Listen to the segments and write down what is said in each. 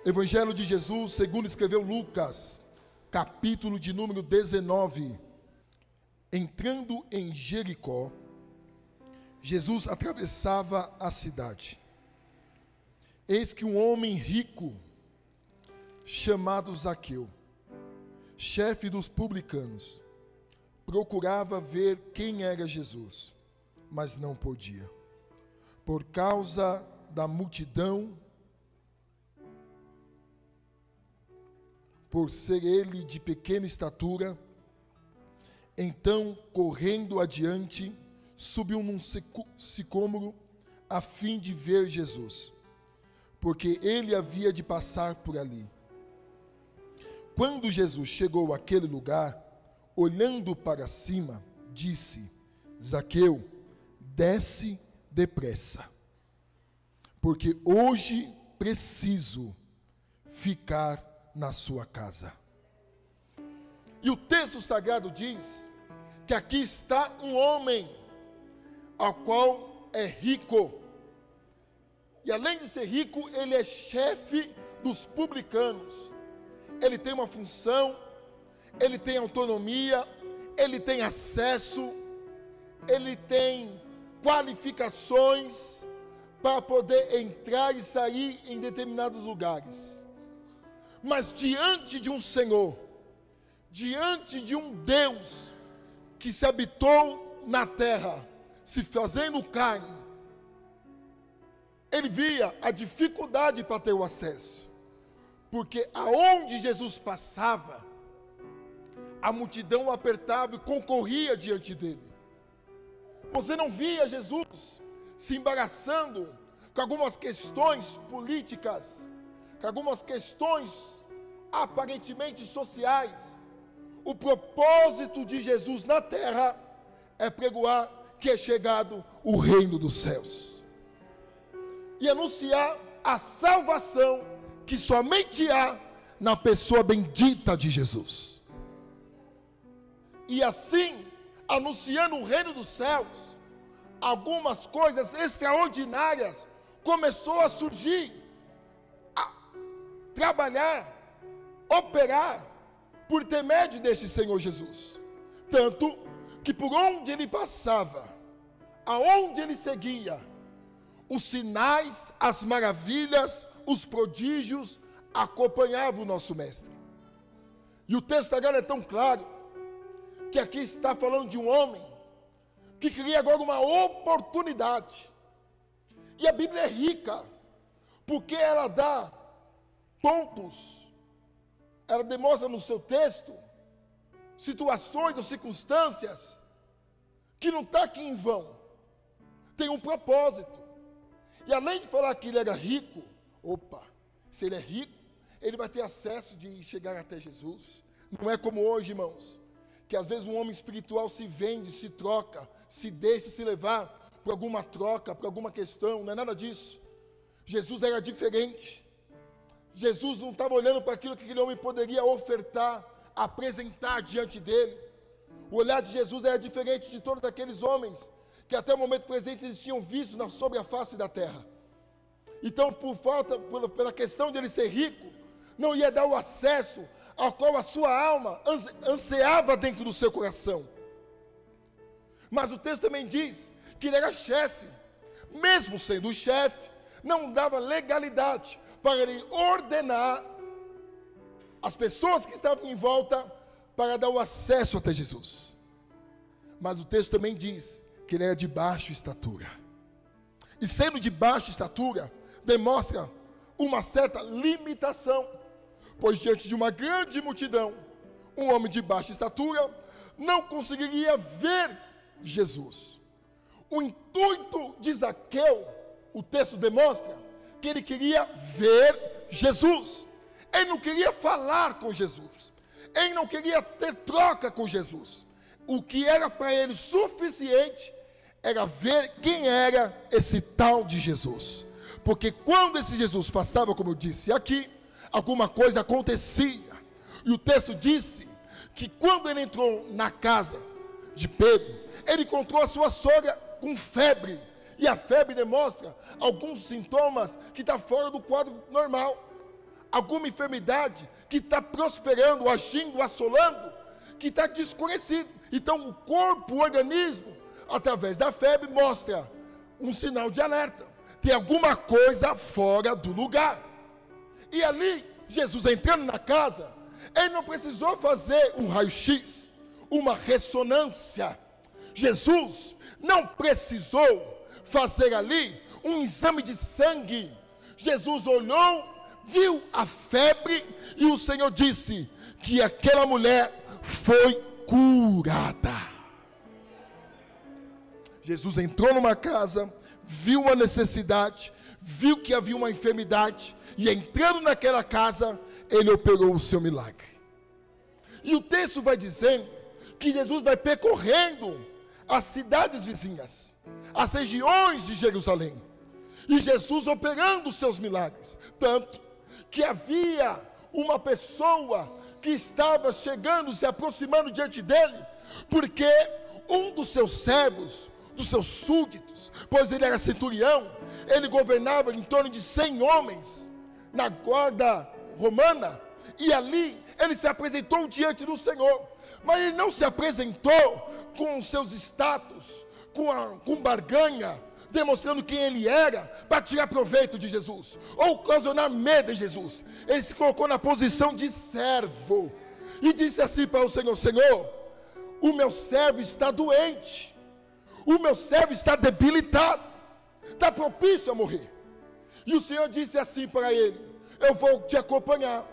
Evangelho de Jesus, segundo escreveu Lucas, capítulo de número 19. Entrando em Jericó, Jesus atravessava a cidade. Eis que um homem rico, chamado Zaqueu, chefe dos publicanos, procurava ver quem era Jesus, mas não podia, por causa da multidão, por ser ele de pequena estatura. Então, correndo adiante, subiu num sicômoro a fim de ver Jesus, porque ele havia de passar por ali. Quando Jesus chegou àquele lugar, olhando para cima, disse: Zaqueu, desce depressa, porque hoje preciso ficar na sua casa. E o texto sagrado diz que aqui está um homem, ao qual é rico, e além de ser rico, ele é chefe dos publicanos. Ele tem uma função, ele tem autonomia, ele tem acesso, ele tem qualificações para poder entrar e sair em determinados lugares. Mas diante de um Senhor, diante de um Deus que se habitou na terra, se fazendo carne, ele via a dificuldade para ter o acesso, porque aonde Jesus passava, a multidão o apertava e concorria diante dele. Você não via Jesus se embaraçando com algumas questões políticas, com algumas questões aparentemente sociais. O propósito de Jesus na terra é pregoar que é chegado o reino dos céus e anunciar a salvação que somente há na pessoa bendita de Jesus. E assim, anunciando o reino dos céus, algumas coisas extraordinárias começou a surgir, a trabalhar, operar por intermédio deste Senhor Jesus. Tanto que por onde ele passava, aonde ele seguia, os sinais, as maravilhas, os prodígios acompanhavam o nosso mestre. E o texto agora é tão claro, que aqui está falando de um homem que queria agora uma oportunidade. E a Bíblia é rica, porque ela dá pontos, ela demonstra no seu texto situações ou circunstâncias que não está aqui em vão, tem um propósito. E além de falar que ele era rico, se ele é rico, ele vai ter acesso de chegar até Jesus. Não é como hoje, irmãos, que às vezes um homem espiritual se vende, se troca, se deixa se levar por alguma troca, por alguma questão. Não é nada disso. Jesus era diferente. Jesus não estava olhando para aquilo que aquele homem poderia ofertar, apresentar diante dele. O olhar de Jesus era diferente de todos aqueles homens que até o momento presente eles tinham visto sobre a face da terra. Então, pela questão de ele ser rico, não ia dar o acesso ao qual a sua alma ansiava dentro do seu coração. Mas o texto também diz que ele era chefe. Mesmo sendo chefe, não dava legalidade para ele ordenar as pessoas que estavam em volta para dar o acesso até Jesus. Mas o texto também diz que ele era de baixa estatura. E sendo de baixa estatura, demonstra uma certa limitação, pois diante de uma grande multidão, um homem de baixa estatura não conseguiria ver Jesus. O intuito de Zaqueu, o texto demonstra que ele queria ver Jesus. Ele não queria falar com Jesus. Ele não queria ter troca com Jesus. O que era para ele suficiente era ver quem era esse tal de Jesus. Porque quando esse Jesus passava, como eu disse aqui, alguma coisa acontecia. E o texto disse que quando ele entrou na casa de Pedro, ele encontrou a sua sogra com febre. E a febre demonstra alguns sintomas que estão fora do quadro normal. alguma enfermidade que está prosperando, agindo, assolando, que está desconhecido. Então o corpo, o organismo, através da febre, mostra um sinal de alerta. Tem alguma coisa fora do lugar. E ali, Jesus entrando na casa, ele não precisou fazer um raio-x, uma ressonância. Jesus não precisou fazer ali um exame de sangue. Jesus olhou, viu a febre e o Senhor disse que aquela mulher foi curada. Jesus entrou numa casa, viu uma necessidade, viu que havia uma enfermidade, e entrando naquela casa, ele operou o seu milagre. E o texto vai dizendo que Jesus vai percorrendo as cidades vizinhas, as regiões de Jerusalém, e Jesus operando os seus milagres, tanto que havia uma pessoa que estava chegando, se aproximando diante dele, porque um dos seus servos, dos seus súditos, pois ele era centurião, ele governava em torno de 100 homens na guarda romana, e ali ele se apresentou diante do Senhor, mas ele não se apresentou com os seus status, com barganha, demonstrando quem ele era, para tirar proveito de Jesus, ou ocasionar medo em Jesus. Ele se colocou na posição de servo, e disse assim para o Senhor: Senhor, o meu servo está doente, o meu servo está debilitado, está propício a morrer. E o Senhor disse assim para ele: eu vou te acompanhar,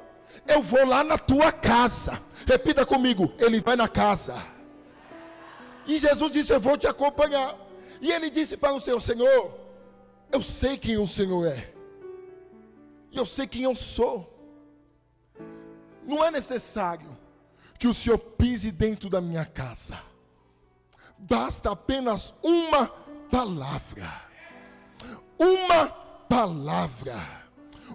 eu vou lá na tua casa. Repita comigo: ele vai na casa. E Jesus disse: eu vou te acompanhar. E ele disse para o Senhor: Senhor, eu sei quem o Senhor é, e eu sei quem eu sou. Não é necessário que o Senhor pise dentro da minha casa, basta apenas uma palavra. Uma palavra.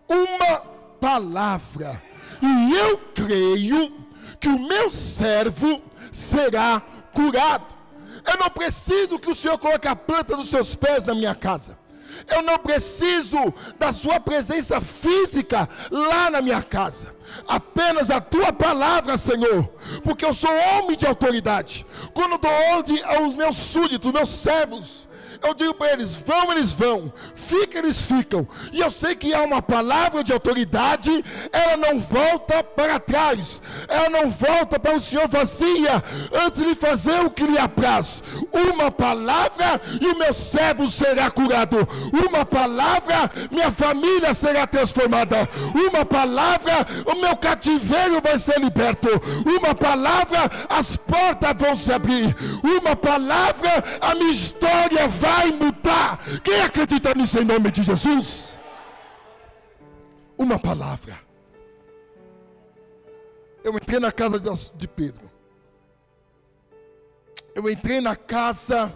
Uma palavra. E eu creio que o meu servo será curado. Eu não preciso que o Senhor coloque a planta dos seus pés na minha casa. Eu não preciso da sua presença física lá na minha casa. Apenas a tua palavra, Senhor, porque eu sou homem de autoridade. Quando dou ordem aos meus súditos, meus servos, eu digo para eles: vão, eles vão, fica, eles ficam. E eu sei que há uma palavra de autoridade, ela não volta para trás, ela não volta para o Senhor vazia, antes de fazer o que lhe apraz. Uma palavra e o meu servo será curado. Uma palavra, minha família será transformada. Uma palavra, o meu cativeiro vai ser liberto. Uma palavra, as portas vão se abrir. Uma palavra, a minha história vai mudar. Quem acredita nisso em nome de Jesus? Uma palavra. Eu entrei na casa de Pedro. Eu entrei na casa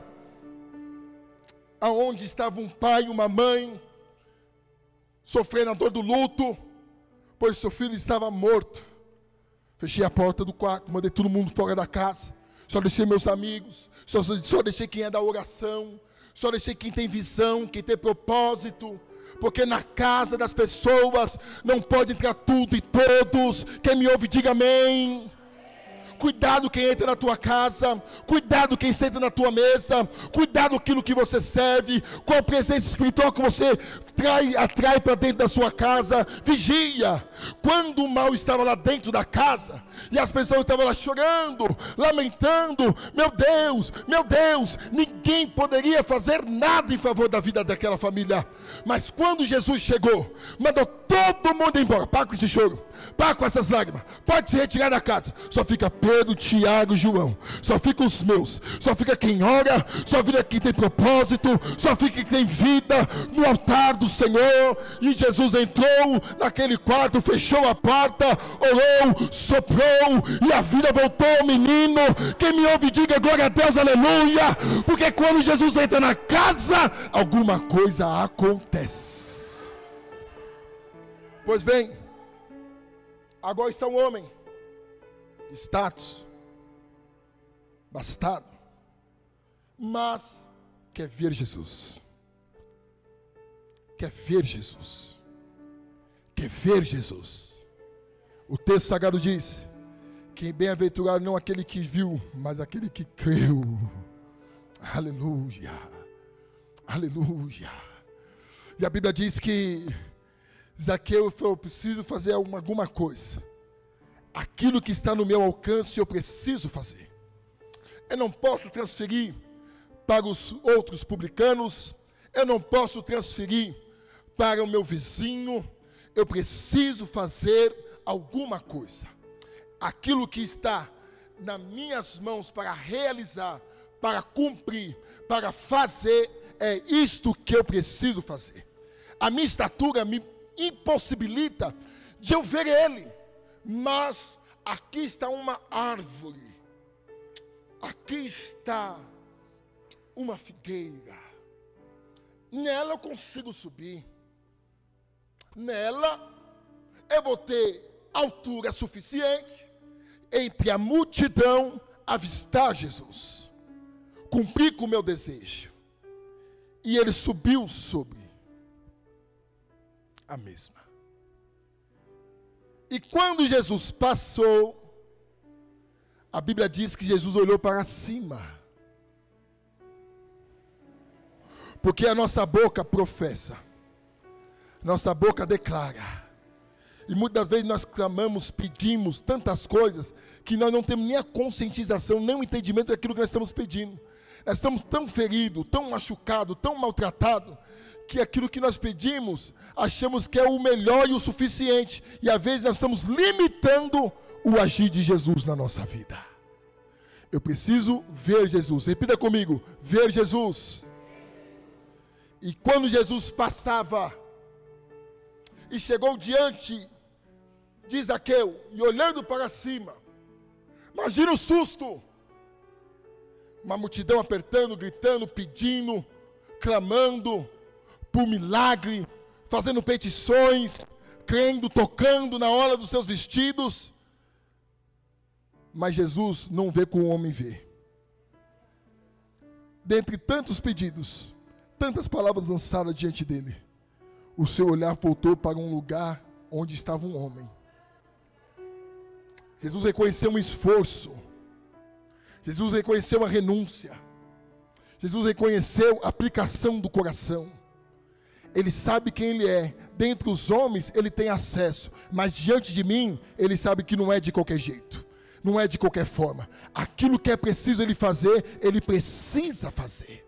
aonde estava um pai e uma mãe sofrendo a dor do luto, pois seu filho estava morto. Fechei a porta do quarto, mandei todo mundo fora da casa. Só deixei meus amigos, só deixei quem é da oração, só deixei quem tem visão, quem tem propósito, porque na casa das pessoas não pode entrar tudo e todos. Quem me ouve, diga amém. Cuidado quem entra na tua casa, cuidado quem senta na tua mesa, cuidado aquilo que você serve, qual presença espiritual que você atrai para dentro da sua casa. Vigia. Quando o mal estava lá dentro da casa, e as pessoas estavam lá chorando, lamentando, meu Deus, ninguém poderia fazer nada em favor da vida daquela família. Mas quando Jesus chegou, mandou todo mundo embora. Para com esse choro, para com essas lágrimas, pode se retirar da casa. Só fica Pedro, Tiago e João, só fica os meus, só fica quem ora, só fica quem tem propósito, só fica quem tem vida no altar do Senhor. E Jesus entrou naquele quarto, fechou a porta, orou, soprou, e a vida voltou ao menino. Quem me ouve, diga glória a Deus, aleluia, porque quando Jesus entra na casa, alguma coisa acontece. Pois bem, agora está um homem de status, bastardo, mas quer ver Jesus, quer ver Jesus. O texto sagrado diz: quem bem-aventurado não aquele que viu, mas aquele que creu. Aleluia, aleluia. E a Bíblia diz que Zaqueu falou: preciso fazer alguma coisa. Aquilo que está no meu alcance eu preciso fazer. Eu não posso transferir para os outros publicanos, eu não posso transferir para o meu vizinho, eu preciso fazer alguma coisa. Aquilo que está nas minhas mãos para realizar, para cumprir, para fazer, é isto que eu preciso fazer. A minha estatura me impossibilita de eu ver ele, mas aqui está uma árvore, aqui está uma figueira, nela eu consigo subir, nela eu vou ter altura suficiente entre a multidão avistar Jesus, cumprir com o meu desejo. E ele subiu sobre a mesma. E quando Jesus passou, a Bíblia diz que Jesus olhou para cima, porque a nossa boca professa, nossa boca declara. E muitas vezes nós clamamos, pedimos tantas coisas, que nós não temos nem a conscientização, nem o entendimento daquilo que nós estamos pedindo. Nós estamos tão feridos, tão machucados, tão maltratados, que aquilo que nós pedimos, achamos que é o melhor e o suficiente. E às vezes nós estamos limitando o agir de Jesus na nossa vida. Eu preciso ver Jesus. Repita comigo: ver Jesus. E quando Jesus passava e chegou diante de Zaqueu, e olhando para cima, imagina o susto, uma multidão apertando, gritando, pedindo, clamando por milagre, fazendo petições, crendo, tocando na hora dos seus vestidos, mas Jesus não vê como o homem vê. Dentre tantos pedidos, tantas palavras lançadas diante dele, o seu olhar voltou para um lugar onde estava um homem. Jesus reconheceu um esforço, Jesus reconheceu a renúncia, Jesus reconheceu a aplicação do coração. Ele sabe quem ele é. Dentre os homens ele tem acesso, mas diante de mim ele sabe que não é de qualquer jeito, não é de qualquer forma. Aquilo que é preciso ele fazer, ele precisa fazer,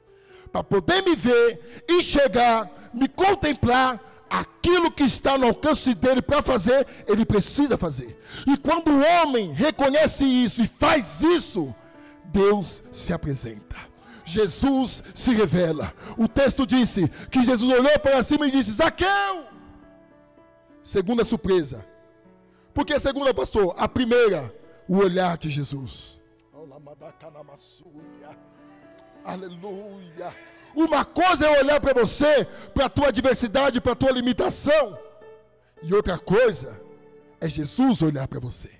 para poder me ver, enxergar, me contemplar. Aquilo que está no alcance dele para fazer, ele precisa fazer. E quando o homem reconhece isso e faz isso, Deus se apresenta, Jesus se revela. O texto disse que Jesus olhou para cima e disse: Zaqueu! Segunda surpresa. Por que segunda, pastor? A primeira, o olhar de Jesus. Aleluia. Uma coisa é olhar para você, para a tua adversidade, para a tua limitação, e outra coisa é Jesus olhar para você.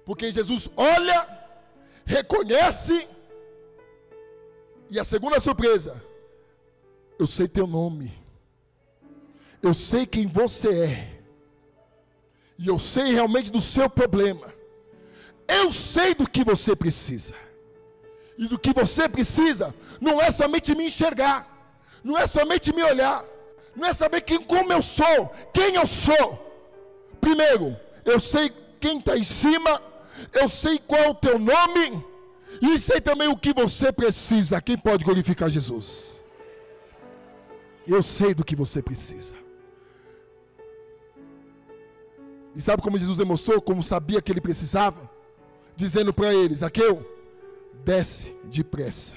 Porque Jesus olha, reconhece, e a segunda surpresa: eu sei teu nome, eu sei quem você é, e eu sei realmente do seu problema, eu sei do que você precisa. E do que você precisa não é somente me enxergar, não é somente me olhar, não é saber como eu sou, quem eu sou. Primeiro, eu sei quem está em cima, eu sei qual é o teu nome, e sei também o que você precisa. Quem pode glorificar Jesus? Eu sei do que você precisa. E sabe como Jesus demonstrou, como sabia que ele precisava? Dizendo para eles: Zaqueu, desce depressa.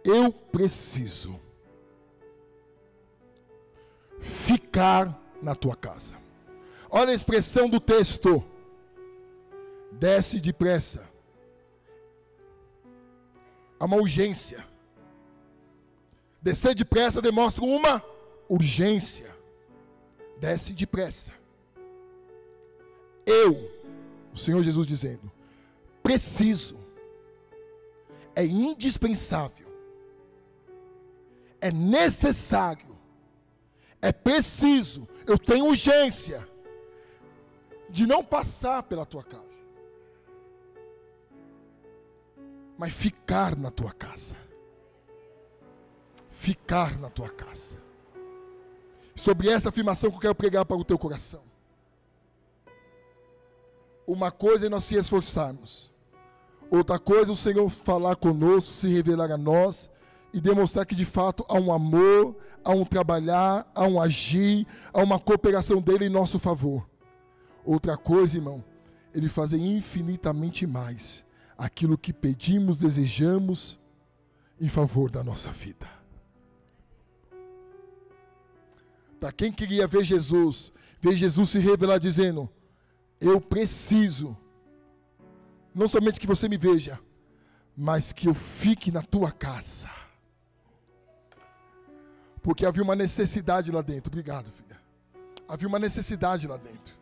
Eu preciso ficar na tua casa. Olha a expressão do texto: desce depressa. Há uma urgência. Descer depressa demonstra uma urgência. Desce depressa. O Senhor Jesus dizendo: preciso, é indispensável, é necessário, é preciso, eu tenho urgência de não passar pela tua casa, mas ficar na tua casa. Ficar na tua casa. Sobre essa afirmação que eu quero pregar para o teu coração. Uma coisa é nós se esforçarmos. Outra coisa é o Senhor falar conosco, se revelar a nós e demonstrar que de fato há um amor, há um trabalhar, há um agir, há uma cooperação dele em nosso favor. Outra coisa, irmão, ele fazer infinitamente mais aquilo que pedimos, desejamos em favor da nossa vida. Para quem queria ver Jesus se revelar dizendo: eu preciso, não somente que você me veja, mas que eu fique na tua casa. Porque havia uma necessidade lá dentro. Obrigado, filha. Havia uma necessidade lá dentro.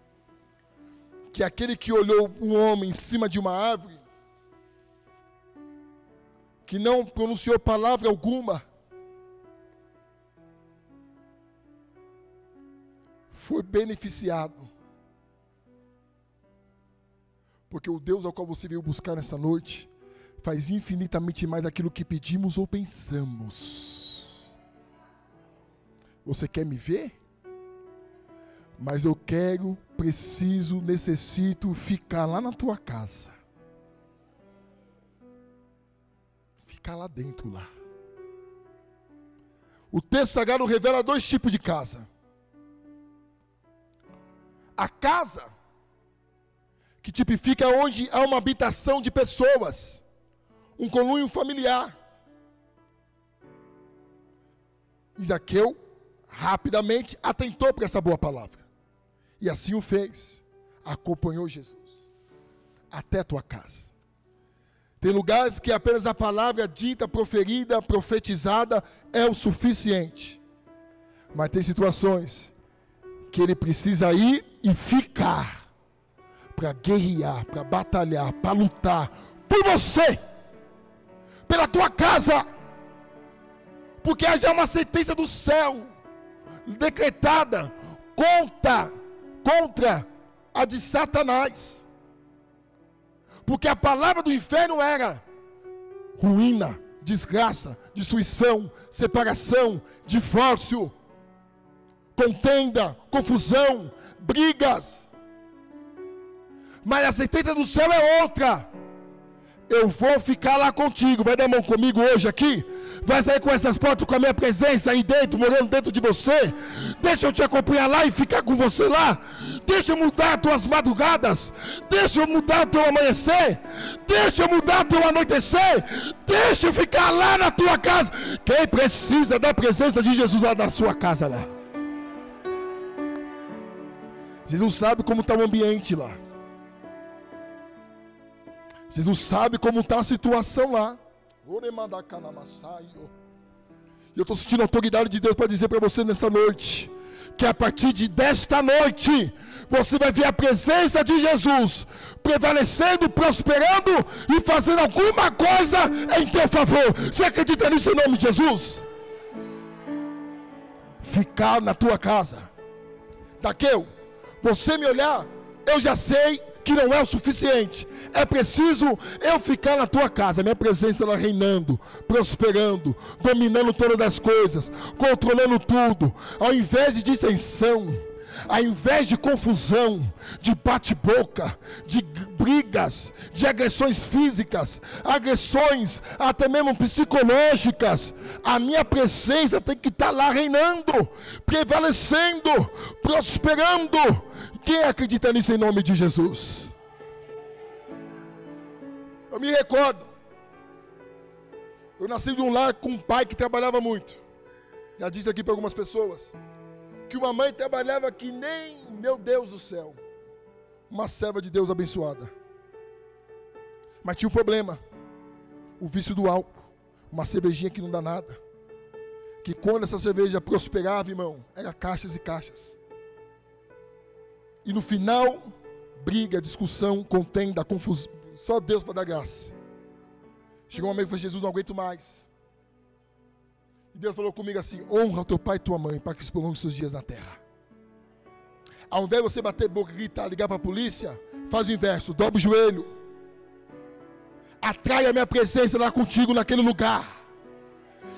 Que aquele que olhou um homem em cima de uma árvore, que não pronunciou palavra alguma, foi beneficiado. Porque o Deus ao qual você veio buscar nessa noite faz infinitamente mais aquilo que pedimos ou pensamos. Você quer me ver? Mas eu quero, preciso, necessito ficar lá na tua casa. Ficar lá dentro, lá. O texto sagrado revela 2 tipos de casa. A casa que tipifica onde há uma habitação de pessoas, um conluio familiar. Zaqueu rapidamente atentou para essa boa palavra. E assim o fez. Acompanhou Jesus até a tua casa. Tem lugares que apenas a palavra dita, proferida, profetizada é o suficiente. Mas tem situações que ele precisa ir e ficar para guerrear, para batalhar, para lutar por você, pela tua casa, porque há já uma sentença do céu decretada contra a de Satanás, porque a palavra do inferno era ruína, desgraça, destruição, separação, divórcio, contenda, confusão, brigas. Mas a sentença do céu é outra. Eu vou ficar lá contigo. Vai dar mão comigo hoje aqui? Vai sair com essas portas, com a minha presença aí dentro, morando dentro de você? Deixa eu te acompanhar lá e ficar com você lá. Deixa eu mudar as tuas madrugadas. Deixa eu mudar o teu amanhecer. Deixa eu mudar o teu anoitecer. Deixa eu ficar lá na tua casa. Quem precisa da presença de Jesus lá na sua casa lá? Jesus sabe como está o ambiente lá. Jesus sabe como está a situação lá. E eu estou sentindo a autoridade de Deus para dizer para você nessa noite, que a partir desta noite, você vai ver a presença de Jesus prevalecendo, prosperando e fazendo alguma coisa em teu favor. Você acredita nisso em nome de Jesus? Ficar na tua casa. Zaqueu, você me olhar, eu já sei que não é o suficiente. É preciso eu ficar na tua casa, minha presença lá reinando, prosperando, dominando todas as coisas, controlando tudo, ao invés de dissensão, ao invés de confusão, de bate-boca, de brigas, de agressões físicas, agressões até mesmo psicológicas. A minha presença tem que estar lá reinando, prevalecendo, prosperando. Quem acredita nisso em nome de Jesus? Eu me recordo, eu nasci de um lar com um pai que trabalhava muito. Já disse aqui para algumas pessoas que uma mãe trabalhava que nem, meu Deus do céu, uma serva de Deus abençoada. Mas tinha um problema, o vício do álcool, uma cervejinha que não dá nada, que quando essa cerveja prosperava, irmão, era caixas e caixas. E no final, briga, discussão, contenda, confusão, só Deus para dar graça. Chegou um momento que falou: Jesus, não aguento mais. E Deus falou comigo assim: honra o teu pai e tua mãe, para que se prolongue os seus dias na terra. Ao invés de você bater boca, gritar, ligar para a polícia, faz o inverso, dobra o joelho. Atrai a minha presença lá contigo naquele lugar.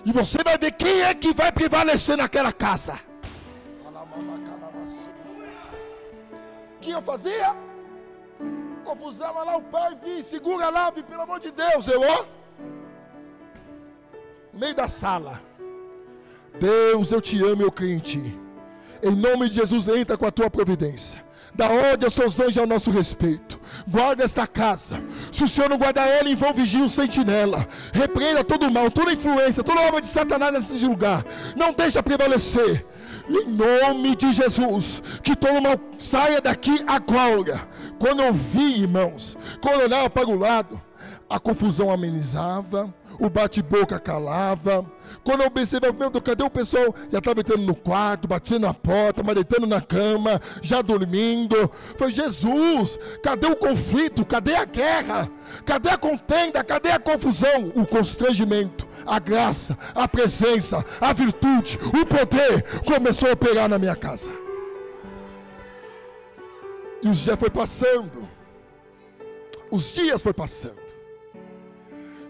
E você vai ver quem é que vai prevalecer naquela casa. O que eu fazia? Confusão, lá o pai, vi, segura lá, vi, pelo amor de Deus, no meio da sala. Deus, eu te amo, eu creio em ti. Em nome de Jesus, entra com a tua providência. Dá ordem aos seus anjos ao nosso respeito. Guarda esta casa. Se o Senhor não guardar ela, em vão vigia um sentinela. Repreenda todo o mal, toda influência, toda obra de Satanás nesse lugar. Não deixa prevalecer. Em nome de Jesus, que todo mal saia daqui agora. Quando eu vi, irmãos, quando eu olhava para o lado, a confusão amenizava, o bate-boca calava. Quando eu pensei, meu Deus, cadê o pessoal? Já estava entrando no quarto, batendo na porta, mas deitando na cama, já dormindo. Foi Jesus, cadê o conflito? Cadê a guerra? Cadê a contenda? Cadê a confusão? O constrangimento, a graça, a presença, a virtude, o poder começou a operar na minha casa. E os dias foi passando. Os dias foi passando.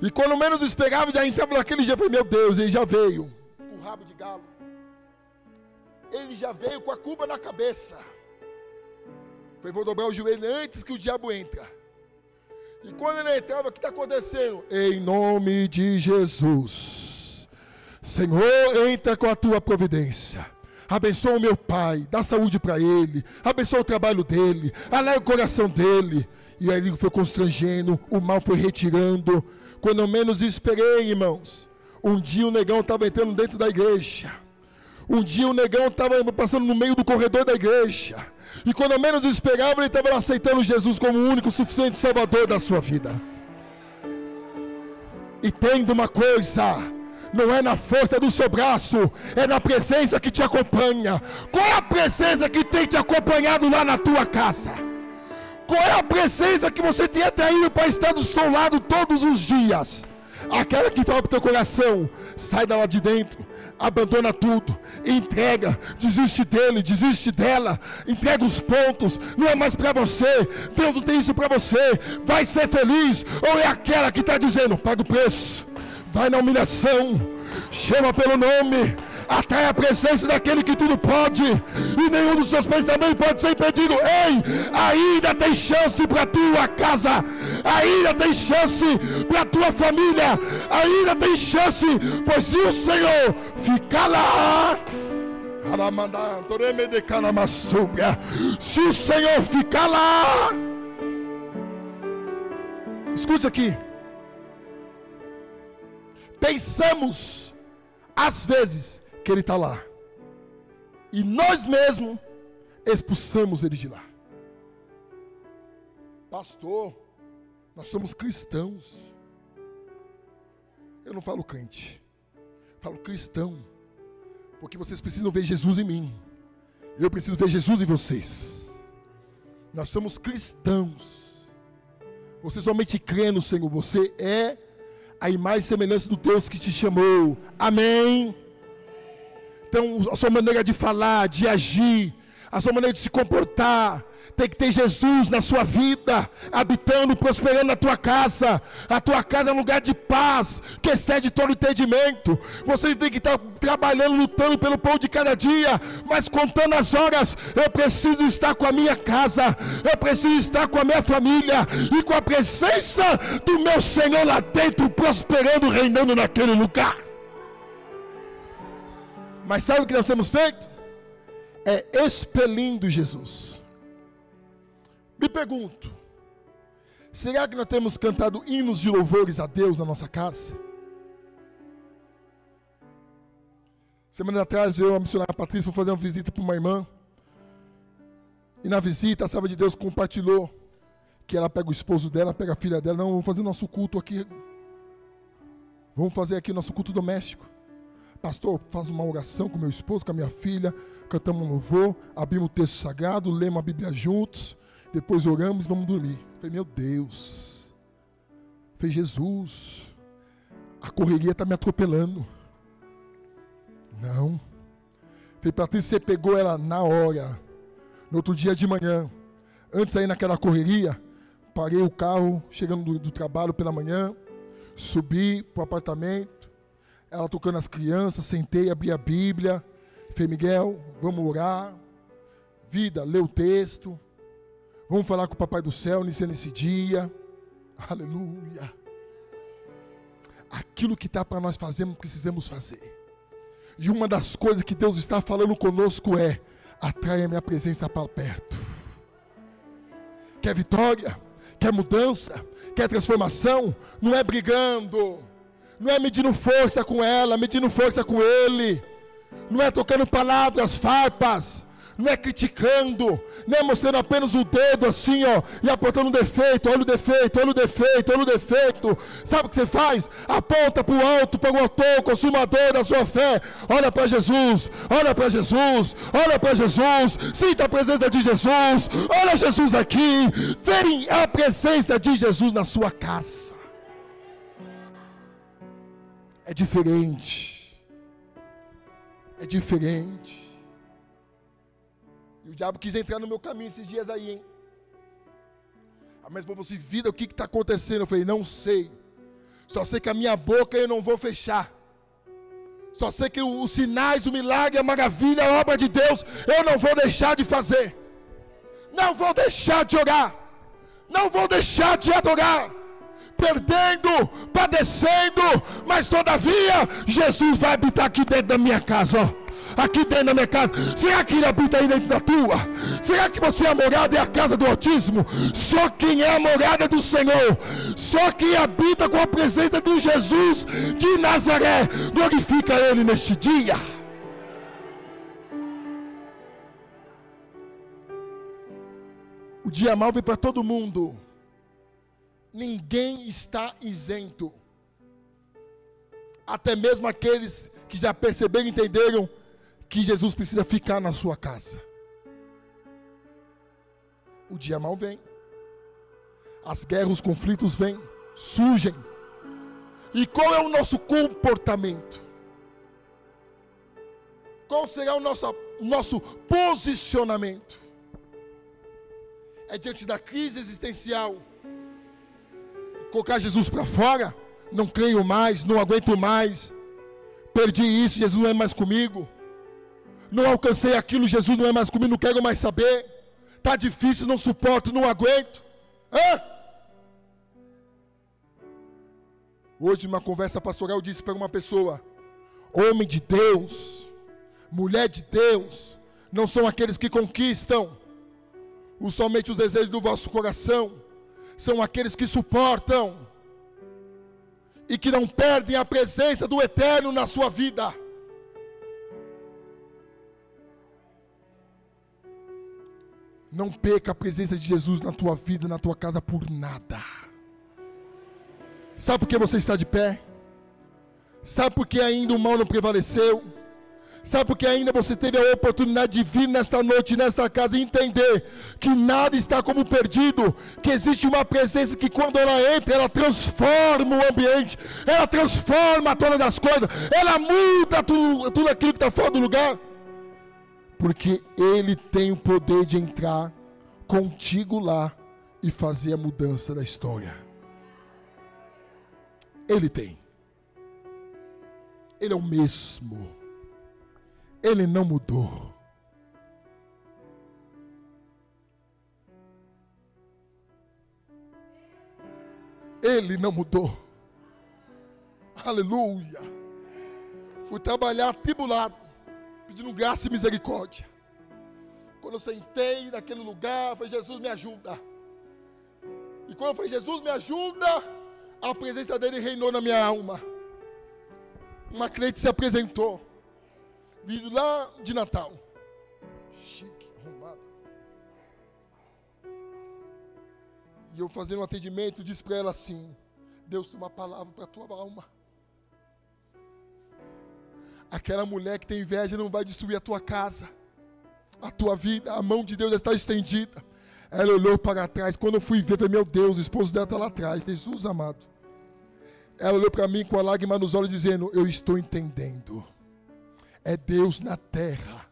E quando menos esperava, já entrava naquele dia. Eu falei, meu Deus, ele já veio com o rabo de galo. Ele já veio com a culpa na cabeça. Falei, vou dobrar o joelho antes que o diabo entre. E quando ele entrava, o que está acontecendo? Em nome de Jesus. Senhor, entra com a tua providência. Abençoa o meu pai, dá saúde para ele. Abençoa o trabalho dele. Alegra o coração dele. E aí ele foi constrangendo, o mal foi retirando. Quando eu menos esperei, irmãos, um dia o negão estava entrando dentro da igreja. Um dia o negão estava passando no meio do corredor da igreja. E quando eu menos esperava, ele estava aceitando Jesus como o único, suficiente Salvador da sua vida. E tendo uma coisa, não é na força do seu braço, é na presença que te acompanha. Qual é a presença que tem te acompanhado lá na tua casa? Qual é a presença que você tem atraído para estar do seu lado todos os dias? Aquela que fala para o teu coração, sai da lá de dentro, abandona tudo, entrega, desiste dele, desiste dela, entrega os pontos, não é mais para você, Deus não tem isso para você, vai ser feliz, ou é aquela que está dizendo, paga o preço, vai na humilhação, chama pelo nome, atrai a presença daquele que tudo pode, e nenhum dos seus pensamentos pode ser impedido. Ei, ainda tem chance para a tua casa, ainda tem chance para a tua família, ainda tem chance, pois se o Senhor ficar lá, se o Senhor ficar lá, escute aqui, pensamos às vezes que ele está lá, e nós mesmos expulsamos ele de lá. Pastor, nós somos cristãos. Eu não falo crente, falo cristão, porque vocês precisam ver Jesus em mim, eu preciso ver Jesus em vocês. Nós somos cristãos. Você somente crê no Senhor, você é a imagem e semelhança do Deus que te chamou. Amém? Então a sua maneira de falar, de agir, a sua maneira de se comportar, tem que ter Jesus na sua vida, habitando, prosperando na tua casa. A tua casa é um lugar de paz, que excede todo entendimento. Você tem que estar trabalhando, lutando pelo pão de cada dia, mas contando as horas. Eu preciso estar com a minha casa, eu preciso estar com a minha família, e com a presença do meu Senhor lá dentro, prosperando, reinando naquele lugar. Mas sabe o que nós temos feito? É expelindo Jesus. Me pergunto, será que nós temos cantado hinos de louvores a Deus na nossa casa? Semana atrás eu e a missionária Patrícia fomos fazer uma visita para uma irmã. E na visita a serva de Deus compartilhou que ela pega o esposo dela, pega a filha dela. Não, vamos fazer nosso culto aqui. Vamos fazer aqui o nosso culto doméstico. Pastor, faz uma oração com meu esposo, com a minha filha, cantamos um louvor, abrimos o texto sagrado, lemos a Bíblia juntos, depois oramos e vamos dormir. Eu falei, meu Deus, falei, Jesus, a correria está me atropelando. Não. Falei, Patrícia, você pegou ela na hora. No outro dia de manhã, antes de sair naquela correria, parei o carro, chegando do trabalho pela manhã, subi para o apartamento, ela tocando as crianças, sentei, abri a Bíblia, falei, Miguel, vamos orar, vida, lê o texto, vamos falar com o Papai do Céu iniciando esse dia, aleluia. Aquilo que está para nós fazermos, precisamos fazer. E uma das coisas que Deus está falando conosco é, atrai a minha presença para perto. Quer vitória? Quer mudança? Quer transformação? Não é brigando, não é medindo força com ela, medindo força com ele, não é tocando palavras farpas, não é criticando, não é mostrando apenas o dedo assim, ó, e apontando um defeito, olha o defeito, olha o defeito, olha o defeito. Sabe o que você faz? Aponta para o alto, para o autor, consumador da sua fé. Olha para Jesus, olha para Jesus, olha para Jesus, sinta a presença de Jesus, olha Jesus aqui, verem a presença de Jesus na sua casa. É diferente, é diferente. E o diabo quis entrar no meu caminho esses dias aí, hein? Mas falou assim, vida, o que está acontecendo? Eu falei, não sei. Só sei que a minha boca eu não vou fechar. Só sei que os sinais, o milagre, a maravilha, a obra de Deus, eu não vou deixar de fazer. Não vou deixar de orar. Não vou deixar de adorar. Perdendo, padecendo, mas todavia, Jesus vai habitar aqui dentro da minha casa, ó. Aqui dentro da minha casa. Será que ele habita aí dentro da tua? Será que você é a morada, é a casa do Altíssimo? Só quem é a morada do Senhor, só quem habita com a presença de Jesus de Nazaré, glorifica ele neste dia. O dia mau vem para todo mundo. Ninguém está isento. Até mesmo aqueles que já perceberam e entenderam que Jesus precisa ficar na sua casa. O dia mau vem. As guerras, os conflitos vêm, surgem. E qual é o nosso comportamento? Qual será o nosso posicionamento? É diante da crise existencial colocar Jesus para fora? Não creio mais, não aguento mais, perdi isso, Jesus não é mais comigo, não alcancei aquilo, Jesus não é mais comigo, não quero mais saber, está difícil, não suporto, não aguento. Hoje, numa conversa pastoral, eu disse para uma pessoa, homem de Deus, mulher de Deus, não são aqueles que conquistam somente os desejos do vosso coração, são aqueles que suportam e que não perdem a presença do Eterno na sua vida. Não perca a presença de Jesus na tua vida, na tua casa por nada. Sabe por que você está de pé? Sabe por que ainda o mal não prevaleceu? Sabe por que ainda você teve a oportunidade de vir nesta noite, nesta casa e entender que nada está como perdido, que existe uma presença que quando ela entra, ela transforma o ambiente, ela transforma todas as coisas, ela muda tudo aquilo que está fora do lugar, porque Ele tem o poder de entrar contigo lá e fazer a mudança da história. Ele tem. Ele é o mesmo. Ele não mudou. Ele não mudou. Aleluia. Fui trabalhar atribulado, pedindo graça e misericórdia. Quando eu sentei naquele lugar, eu falei, Jesus me ajuda. E quando eu falei, Jesus me ajuda, a presença dele reinou na minha alma. Uma crente se apresentou, vindo lá de Natal, chique, arrumado. E eu fazendo um atendimento, disse para ela assim, Deus tem uma palavra para a tua alma. Aquela mulher que tem inveja não vai destruir a tua casa, a tua vida, a mão de Deus está estendida. Ela olhou para trás, quando eu fui ver, falei, meu Deus, o esposo dela está lá atrás, Jesus amado. Ela olhou para mim com a lágrima nos olhos dizendo, eu estou entendendo. é Deus na terra.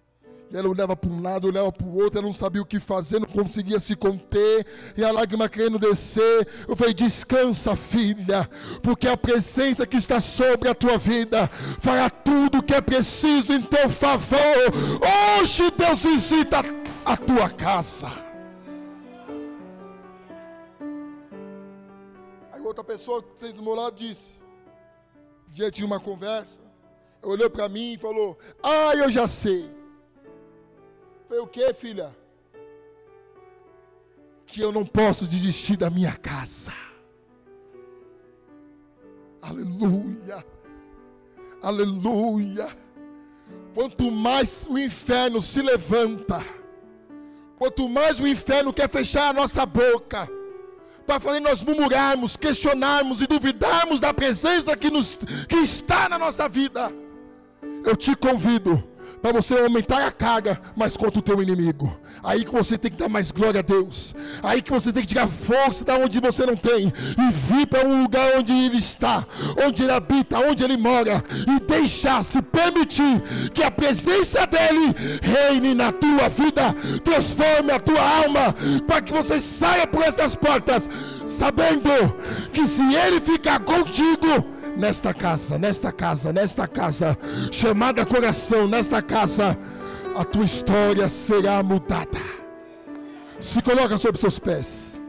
E ela olhava para um lado, olhava para o outro, ela não sabia o que fazer, não conseguia se conter, e a lágrima querendo descer. Eu falei, descansa, filha, porque a presença que está sobre a tua vida fará tudo o que é preciso em teu favor. Hoje Deus visita a tua casa. Aí outra pessoa que esteve do meu lado disse, diante de uma conversa, olhou para mim e falou, eu já sei. Eu falei, o que, filha? Que eu não posso desistir da minha casa. Aleluia. Aleluia. Quanto mais o inferno se levanta, quanto mais o inferno quer fechar a nossa boca, para fazer nós murmurarmos, questionarmos e duvidarmos da presença que está na nossa vida, eu te convido para você aumentar a carga, mas contra o teu inimigo. Aí que você tem que dar mais glória a Deus. Aí que você tem que tirar força da onde você não tem e vir para um lugar onde Ele está, onde Ele habita, onde Ele mora, e deixar se permitir que a presença dEle reine na tua vida, transforme a tua alma, para que você saia por essas portas sabendo que se Ele ficar contigo nesta casa, chamada coração, nesta casa, a tua história será mudada. Se coloca sobre seus pés.